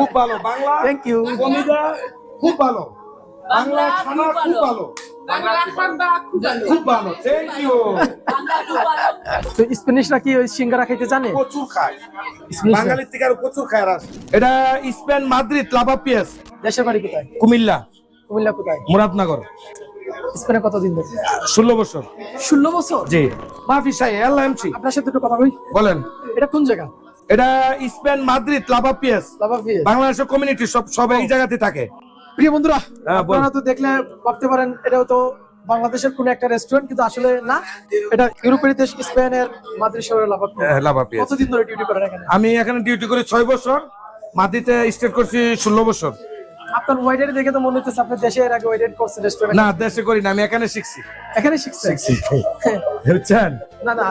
খুব ভালো Bangla. Thank you. কমিদা খুব ভালো, বাংলা খানা খুব ভালো, খুব ভালো। Thank you. তো স্প্যানিশরা কি ওই সিঙ্গারা খাইতে জানে? প্রচুর খায় বাঙালির থেকে, আরো প্রচুর খায়। এটা স্পেন মাদ্রিদ লাভা পিয়াস। দেশের বাড়ি কোথায়? কুমিল্লা। কুমিল্লা কোথায়? মুরাদনগর। স্পেনে কতদিন ধরে? 16 বছর। 16 বছর? জি। মাফি সাই এলএমসি। আপনার সাথে দুটো কথা বলি। বলেন। এটা কোন জায়গা? এটা স্পেন মাদ্রিদ লাভা পিয়াস। লাভা পিয়াস। বাংলাদেশের কমিউনিটি সব এই জায়গাতে থাকে। প্রিয় বন্ধুরা, হ্যাঁ, আপনারা তো দেখলে ভাবতে পারেন এটাও তো বাংলাদেশের কোন একটা রেস্টুরেন্ট, কিন্তু আসলে না, এটা ইউরোপের দেশ স্পেনের মাদ্রিদ শহরের লাভা পিয়াস। লাভা পিয়াস। কতদিন ধরে ডিউটি করেন এখানে? আমি এখানে ডিউটি করি 6 বছর, মাদ্রিদে স্টে করছি 16 বছর। আপনার ওয়াইডারে দেখে তো মনে হচ্ছে আপনি দেশে এর আগে ওয়াইডার করছেন রেস্টুরেন্ট। না, দেশে করি না, আমি এখানে শিখছি। এখানে শিখছেন? বুঝছেন? না না,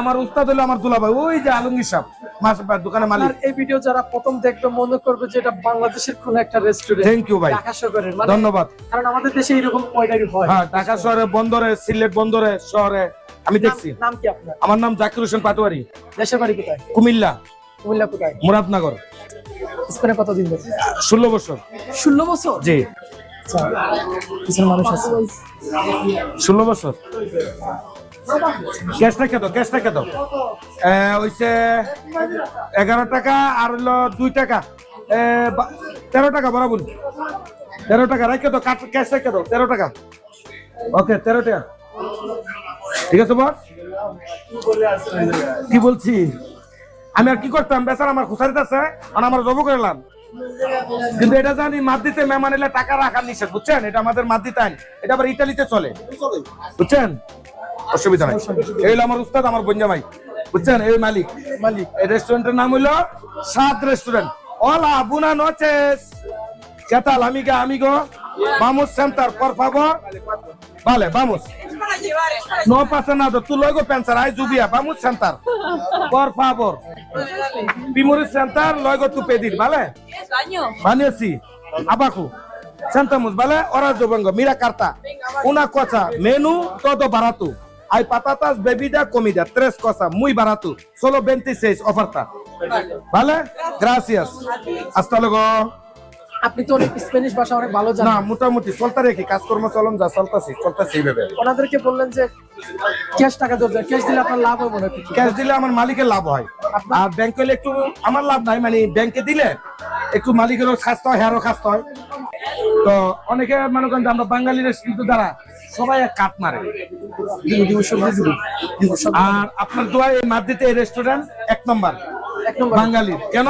আমার উস্তাদ হলো আমার দুলাভাই, ওই যে আলমগীর সাহেব, মাসের দোকানের মালিক। আর এই ভিডিও যারা প্রথম দেখবে মনে করবে যে এটা বাংলাদেশের কোন একটা রেস্টুরেন্ট। থ্যাংক ইউ ভাই, ঢাকা শহরের, ধন্যবাদ। কারণ আমাদের দেশে এরকম ওয়াইডারি হয়। হ্যাঁ, ঢাকা শহরে, বন্দরে, সিলেট বন্দরে, শহরে আমি দেখছি। নাম কি আপনার? আমার নাম জাকির হোসেন পাটোয়ারি। দেশের বাড়ি কোথায়? কুমিল্লা। কুমিল্লা কোথায়? মুরাদনগর। স্পেনে কতদিন ধরে? 16 বছর। 16 বছর? জি। আচ্ছা, কিছু মানুষ আছে 16 বছর। ক্যাশ রেখে দাও, ক্যাশ রেখে দাও। হইছে 11 টাকা আর হলো 2 টাকা, 13 টাকা বরাবর। 13 টাকা রেখে দাও, ক্যাশ রেখে দাও, 13 টাকা। ওকে, 13 টাকা। ঠিক আছে বস। কি বলছি আমি, আর কি করতাম? বেচার আমার খুসারিতে আছে, আমার জব করলাম। কিন্তু এটা জানি মাদ্রিদে মেহমান এলে টাকা রাখার নিষেধ, বুঝছেন? এটা আমাদের মাদ্রিদ আইন, এটা আবার ইতালিতে চলে, বুঝছেন? অসুবিধা নাই। এই হলো আমার উস্তাদ, আমার বঞ্জামাই, বুঝছেন? এই মালিক। এই রেস্টুরেন্টের নাম হলো সাদ restaurant. Hola, buenas noches. ¿Qué tal, amiga, amigo? Vamos a sentar, por favor. Vale, vamos. No pasa nada, tú luego pensarás, Zubia, vamos a sentar. Por favor. Primero sentar, luego tú pedir, ¿vale? Vale, sí. Abajo. Sentamos, ¿vale? Ahora yo vengo. Mira carta. Una cosa, menú, todo barato. Hay patatas, bebida, comida. 3 cosas, muy barato. Solo 26, oferta. ¿Vale? Gracias. Hasta luego. আপনি তো অনেক Spanish ভাষা অনেক ভালো না, জানেন। মোটামুটি চলতে রেখি, কাজকর্ম চলন যা চলতেছি এইভাবে। ওনাদেরকে বললেন যে ক্যাশ টাকা ধরতে, ক্যাশ দিলে আপনার লাভ হবে না কিছু? ক্যাশ দিলে আমার মালিকের লাভ হয়, আর ব্যাংকে হলে একটু আমার লাভ নাই। মানে ব্যাংকে দিলে একটু মালিকেরও খাস্তা হয়, হেয়ারও খাস্তা হয়। তো অনেকে মনে করেন যে আমরা বাঙালির কিন্তু দ্বারা সবাই এক কাট মারে। আর আপনার দোয়া এই মাদ্রিদে এই রেস্টুরেন্ট 1 নম্বর বাঙালির। কেন?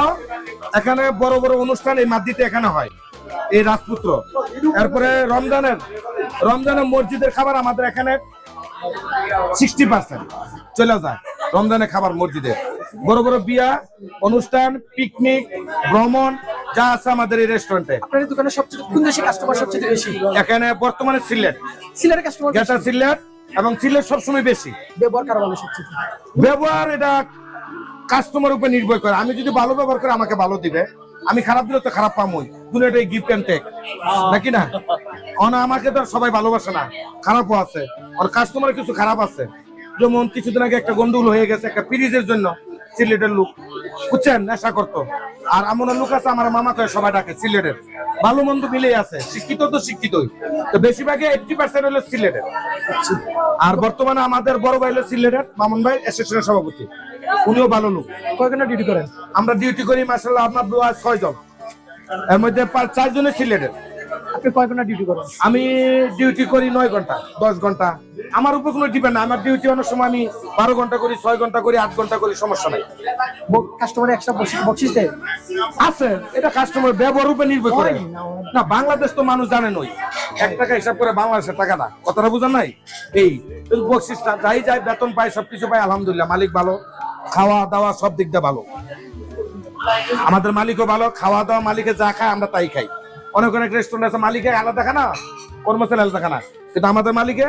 এখানে বড় বড় অনুষ্ঠান এই মাদ্রিদে এখানে হয়, এই রাজপুত্র। এরপরে রমজানের মসজিদের খাবার আমাদের এখানে 60% চলে যায়। রমজানের খাবার মসজিদে, বড় বড় বিয়া অনুষ্ঠান, পিকনিক, ভ্রমণ যা আছে আমাদের এই রেস্টুরেন্টে। আপনার এই দোকানে সবচেয়ে কোন দেশি কাস্টমার সবচেয়ে বেশি? এখানে বর্তমানে সিলেটের কাস্টমার, গেটা সিলেট, এবং সিলেট সবসময় বেশি। ব্যবহার কার ভালো সবচেয়ে? ব্যবহার এটা কাস্টমার উপর নির্ভর করে। আমি যদি ভালো ব্যবহার করে আমাকে ভালো দিবে, আমি খারাপ দিলে তো খারাপ পামই। দুটোটাই গিফট এন্ড টেক, নাকি না? আমাকে তো সবাই ভালোবাসে না, খারাপও আছে। আর কাস্টমার কিছু খারাপ আছে, যেমন কিছুদিন আগে একটা গন্ডগোল হয়ে গেছে একটা ফ্রিজের জন্য। সিলেটের লোক, বুঝছেন, নেশা করতো। আর এমন লোক আছে, আমার মামাকে সবাই ডাকে সিলেটের। ভালো মন্দ মিলেই আছে, শিক্ষিত তো শিক্ষিতই, তো বেশিরভাগই 80% হলো সিলেটের। আর বর্তমানে আমাদের বড় ভাই হলো সিলেটের, মামুন ভাই অ্যাসোসিয়েশনের সভাপতি, উনিও ভালো লোক। কয়জনে ডিউটি করেন? আমরা ডিউটি করি মাশাআল্লাহ আপনার 6 জন, এর মধ্যে 4 জনের সিলেটের। আপনি কয় ঘন্টা ডিউটি করেন? আমি ডিউটি করি 9 ঘন্টা 10 ঘন্টা, আমার উপর কোনো ডিপেন্ড না। আমার ডিউটি অনেক সময় আমি 12 ঘন্টা করি, 6 ঘন্টা করি, 8 ঘন্টা করি, সমস্যা নাই। কাস্টমার এক্সট্রা বকশিশ দেয় আছে, এটা কাস্টমার ব্যবহার উপর নির্ভর করে। না, বাংলাদেশ তো মানুষ জানেন, ওই 1 টাকা হিসাব করে বাংলাদেশের টাকা না, কথাটা বুঝেন নাই? এই বকশিসটা যাই যায়, বেতন পায়, সবকিছু পায়, আলহামদুলিল্লাহ। মালিক ভালো, খাওয়া দাওয়া সব দিক দিয়ে ভালো। আমাদের মালিকও ভালো, খাওয়া দাওয়া মালিকে যা খায় আমরা তাই খাই। অনেক রেস্টুরেন্ট আছে মালিকে আলাদা খানা, কর্মচারী আলাদা খানা, কিন্তু আমাদের মালিকে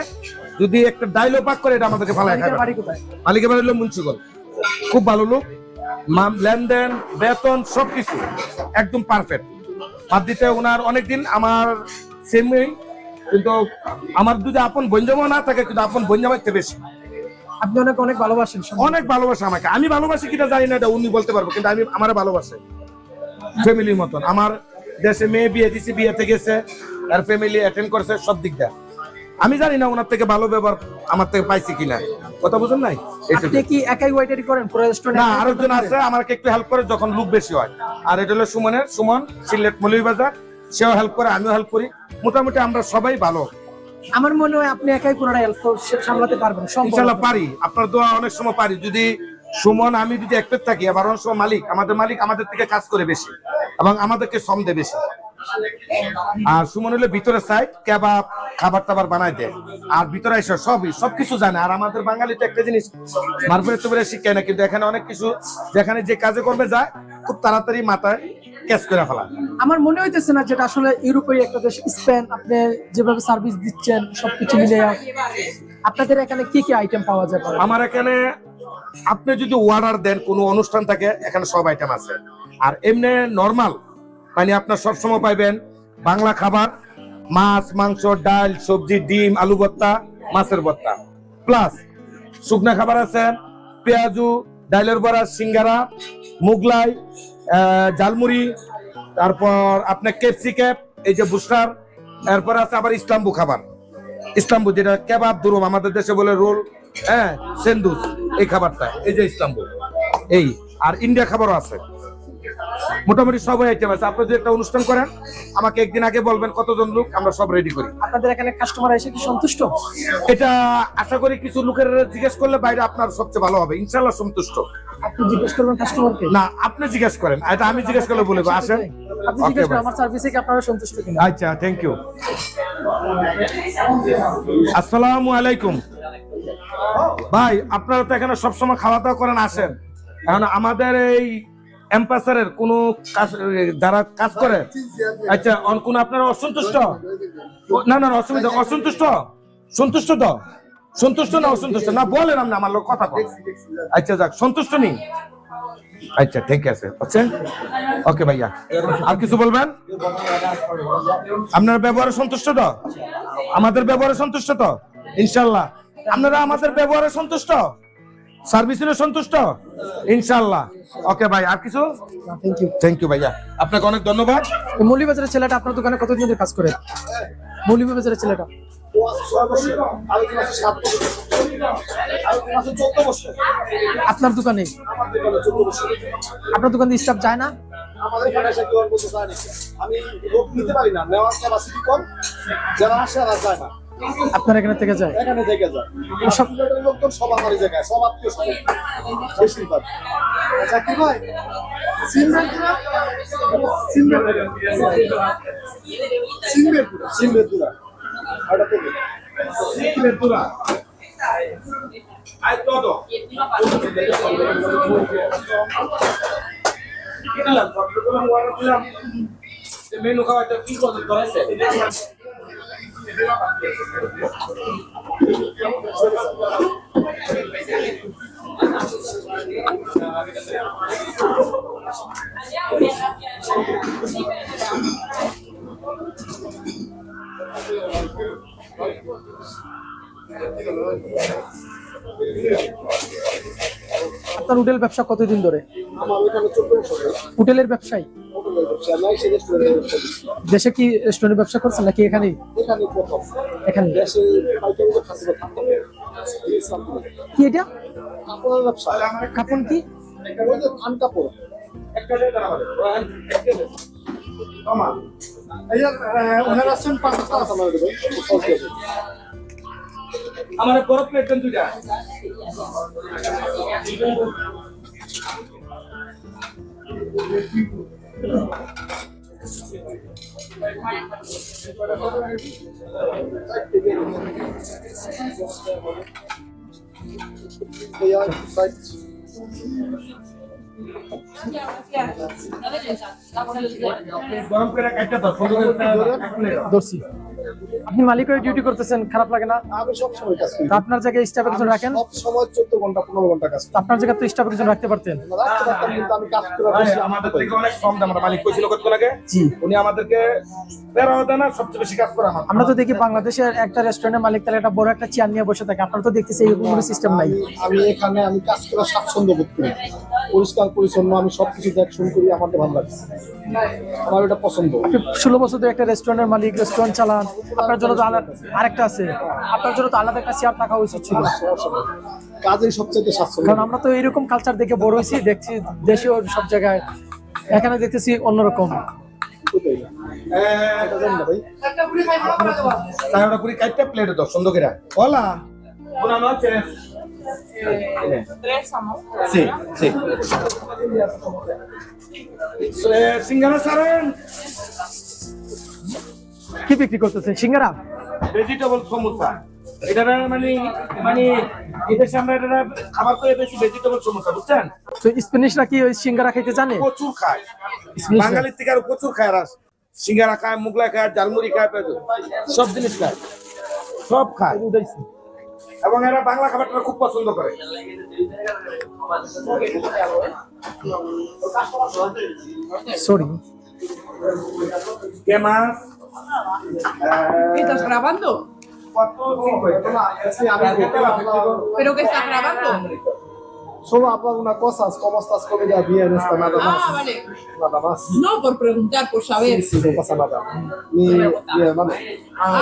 যদি একটা ডাইলও পাক করে, এটা আমাদেরকে ফালায় খায়। মালিকের বাড়ি হলো মুন্সিগঞ্জ, খুব ভালো লোক। লেনদেন, বেতন সবকিছু একদম পারফেক্ট। মাদ্রিদে ওনার অনেকদিন আমার সেমই, কিন্তু আমার যদি আপন বঞ্জামা না থাকে, কিন্তু আপন বঞ্জামাইতে বেশি। আপনি অনেক ভালোবাসেন, অনেক ভালোবাসে আমাকে। আমি ভালোবাসি কিনা জানি না, এটা উনি বলতে পারবো, কিন্তু আমি আমার ভালোবাসে। ফ্যামিলির মতন। আমার দেশে মেয়ে বিয়ে দিছি, বিয়েতে গেছে, আর ফ্যামিলি অ্যাটেন্ড করেছে সব দিক দিয়ে। আমি জানি না ওনার থেকে ভালো ব্যবহার আমার থেকে পাইছি কিনা, কথা বুঝুন নাই। আপনি কি একাই ওয়েটারি করেন পুরো রেস্টুরেন্টে? না, আরেকজন আছে আমাকে একটু হেল্প করে যখন লোক বেশি হয়। আর এটা হলো সুমন সিলেট মৌলভীবাজার, সেও হেল্প করে, আমিও হেল্প করি। মোটামুটি আমরা সবাই ভালো। আমার মনে হয় আপনি একাই পুরোটা হেল্প সামলাতে পারবেন, সম্ভব? ইনশাআল্লাহ পারি, আপনার দোয়া অনেক সময় পারি। যদি সুমন আমি যদি একটার থাকি, আবার অনেক সময় মালিক আমাদের থেকে কাজ করে বেশি এবং আমাদেরকে শ্রম দেয় বেশি। আর সুমন হলে ভিতরে সাইড কেবাব খাবার টাবার বানাই দেয়, আর ভিতরে এসে সবকিছু জানে। আর আমাদের বাঙালিতে একটা জিনিস মারফুরে তো শিখায় না, কিন্তু এখানে অনেক কিছু যেখানে যে কাজে করবে যায় খুব তাড়াতাড়ি মাথায় ক্যাচ করে ফেলা। আমার মনে হইতেছে না যেটা আসলে ইউরোপের একটা দেশ স্পেন, আপনি যেভাবে সার্ভিস দিচ্ছেন সবকিছু মিলে আপনাদের এখানে কি কি আইটেম পাওয়া যায়? আমার এখানে আপনি যদি অর্ডার দেন, কোনো অনুষ্ঠান থাকে, এখানে সব আইটেম আছে। আর এমনি নরমাল মানে আপনার সবসময় পাইবেন বাংলা খাবার, মাছ, মাংস, ডাল, সবজি, ডিম, আলু ভর্তা, মাছের ভর্তা, প্লাস শুকনা খাবার আছে পেঁয়াজু, ডালের বড়া, সিঙ্গারা, মুগলাই, ঝালমুড়ি, তারপর আপনার ক্যাপসিকাম, এই যে বুস্টার, এরপর আছে আবার ইসলাম্বু খাবার, ইসলাম্বু যেটা কেবাব দুরুম আমাদের দেশে বলে রোল, হ্যাঁ সেন্দুস, এই খাবারটা এই যে ইসলাম্বু এই। আর ইন্ডিয়া খাবারও আছে, মোটামুটি সবাই আইটেম আছে। আপনি যদি একটা অনুষ্ঠান করেন আমাকে একদিন আগে বলবেন কতজন লোক, আমরা সব রেডি করি। আপনাদের এখানে কাস্টমার এসে কি সন্তুষ্ট? এটা আশা করি কিছু লোকের জিজ্ঞেস করলে বাইরে আপনার সবচেয়ে ভালো হবে, ইনশাআল্লাহ সন্তুষ্ট। আপনি জিজ্ঞেস করবেন কাস্টমারকে? না, আপনি জিজ্ঞেস করেন, এটা আমি জিজ্ঞেস করলে বলবো আসেন। আপনি জিজ্ঞেস করেন আমার সার্ভিসে কি আপনারা সন্তুষ্ট কিনা। আচ্ছা, থ্যাংক ইউ। আসসালামু আলাইকুম ভাই, আপনারা তো এখানে সবসময় খাওয়া দাওয়া করেন, আসেন। এখন আমাদের এই এম্পাসারের কোন যারা কাজ করে, আচ্ছা কোন আপনারা অসন্তুষ্ট? না না অসুবিধা, অসন্তুষ্ট, সন্তুষ্ট তো, সন্তুষ্ট না অসন্তুষ্ট না বলেন, আপনি আমার লোক কথা বল। আচ্ছা যাক, সন্তুষ্ট নেই, আচ্ছা ঠিক আছে, আচ্ছা ওকে ভাইয়া। আর কিছু বলবেন? আপনার ব্যবহারে সন্তুষ্ট তো? আমাদের ব্যবহারে সন্তুষ্ট তো? ইনশাল্লাহ। আপনারা আমাদের ব্যবহারে সন্তুষ্ট, সার্ভিসে সন্তুষ্ট ইনশাল্লাহ। ওকে ভাই, আর কিছু? Thank you. থ্যাংক ইউ ভাইয়া, আপনাকে অনেক ধন্যবাদ। মৌলভীবাজারের ছেলেটা আপনার দোকানে কতদিন ধরে কাজ করে? মৌলভীবাজারের ছেলেটা আপনার দোকানে, আপনার দোকানে স্টাফ যায় না? আমাদের এখানে এসে কেউ বলতে চায় না, আমি লোক নিতে পারি না, নেওয়ার ক্যাপাসিটি কম, যারা আসে আর যায় না, আপনার এখানে থেকে যায়? এখানে থেকে যায়। সব লোকজন সব আমার এই জায়গায়, সব আত্মীয় স্বজন বেশিরভাগ। আচ্ছা কি ভাই সিমবেরপুরা এটা থেকে সিমবেরপুরা আই todo কিনলাম সবগুলো অর্ডার দিলাম, মেনু খাওয়াটা কি করে করেছে? আপনার হোটেল ব্যবসা কতদিন ধরে? আমার এখানে 14 বছর হোটেলের ব্যবসায়ী? হোটেলের ব্যবসা, নাই সে রেস্টুরেন্টের ব্যবসা দিচ্ছি। দেশে কি রেস্টুরেন্টের ব্যবসা করছেন নাকি এখানেই? এখানে প্রথম এখানে দেশে পাইকারি যে খাসি থাকতে কি এটা? কাপড়ের ব্যবসা, কাপড় কি? ওই যে থান কাপড়। একটা দে দাঁড়া হবে কমা ওনারা আছেন 5 টাকা আমার দেবেন, আমার বড় প্লেট দেন দুইটা। গরম করে কাটটা তো সুন্দর করে দর্শি। আপনি মালিকের ডিউটি করতেছেন, খারাপ লাগে না? আমি সব সময় কাজ করি, তো আপনার জায়গায় স্টাফ একজন রাখেন, সব সময় 14 ঘন্টা 15 ঘন্টা কাজ করি। তো আপনার জায়গায় তো স্টাফ একজন রাখতে পারতেন। রাখতে পারতাম, কিন্তু আমি কাজ করে ভাই, বেশি আমাদের থেকে অনেক কম দাম। আমরা মালিক কইছিল কতক্ষণ আগে, জি। উনি আমাদেরকে 13 দেন না, সবচেয়ে বেশি কাজ করে আমার। আমরা তো দেখি বাংলাদেশের একটা রেস্টুরেন্টের মালিক তাহলে একটা বড় একটা চেয়ার নিয়ে বসে থাকে, আপনারা তো দেখতেছি এরকম কোনো সিস্টেম নাই। আমি এখানে আমি কাজ করে স্বাচ্ছন্দ্য বোধ করি, পরিষ্কার পরিচ্ছন্ন, আমি সবকিছু দেখশন করি, আমাকে ভালো লাগে। আমার ওটা পছন্দ। আপনি 16 বছর ধরে একটা রেস্টুরেন্টের মালিক, রেস্টুরেন্ট চালান, আপনার জন্য তো আরেকটা আছে, আপনার জন্য তো আলাদা একটা চেয়ার থাকা উচিত ছিল। কাজেই সবচেয়ে স্বাচ্ছন্দ্য। কারণ আমরা তো এরকম কালচার দেখে বড় হয়েছি, দেখছি দেশেও সব জায়গায়, এখানে দেখতেছি অন্যরকম। ওটাই। এটা জানি না ভাই। চারটা পুরি কাটতে প্লেটে দাও সুন্দর করে। Hola. Buenas noches. Tres somos. Sí, sí. সিঙ্গারা সারেন কি বিক্রি করতেছেন? সিঙ্গারা? ভেজিটেবল সমোসা। এটা মানে মানে এদের সামনে এটা খাবার তো বেশি ভেজিটেবল সমোসা বুঝছেন? তো স্প্যানিশরা কি ওই সিঙ্গারা খাইতে জানে? প্রচুর খায়। স্প্যানিশরা? বাঙালির থেকে আরো প্রচুর খায় রাস। সিঙ্গারা খায়, মুগলাই খায়, ঝালমুড়ি খায়, সব জিনিস খায়, সব খায়। এবং এরা বাংলা খাবারটা খুব পছন্দ করে। Sorry. ¿Qué más? ¿Estás grabando? Sí, amigo. ¿Pero qué estás grabando? Solo habla una cosa, ¿cómo estás comida? Bien, está nada más. Ah, vale. Nada más. No, por preguntar, por saber. Sí, sí, no pasa nada. Mi hermano.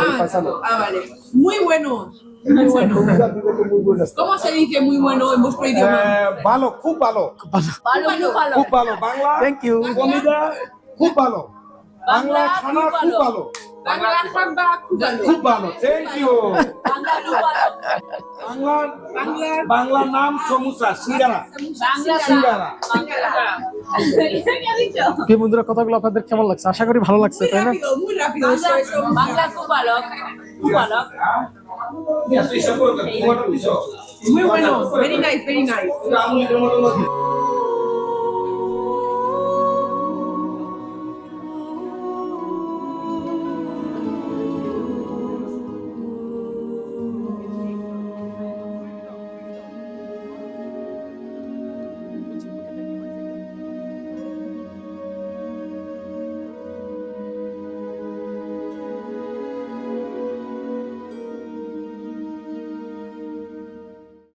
Mi paisano. Vale. Muy bueno. Muy bueno. Comida digo que muy buena está. ¿Cómo se dice muy bueno en vuestro idioma? ভালো, খুব ভালো, Palo, no palo. খুব ভালো। Bangla thank you. কমিদা খুব ভালো, বাংলা খানা খুব ভালো, Bangla Hamba Kubalo. খুব ভালো। Thank you. Bangla Lubalo. বাংলার নাম সমুসা, সিঙ্গারা, Bangla সিঙ্গারা। ¿Qué ha dicho? কি বন্ধুরা, কথাগুলো আপনাদের কেমন লাগছে? আশা করি ভালো লাগছে, Muy তাই না? rápido, muy rápido. Eso es. Bangla Kubalo. Kubalo. Muy bueno. Very nice, very nice.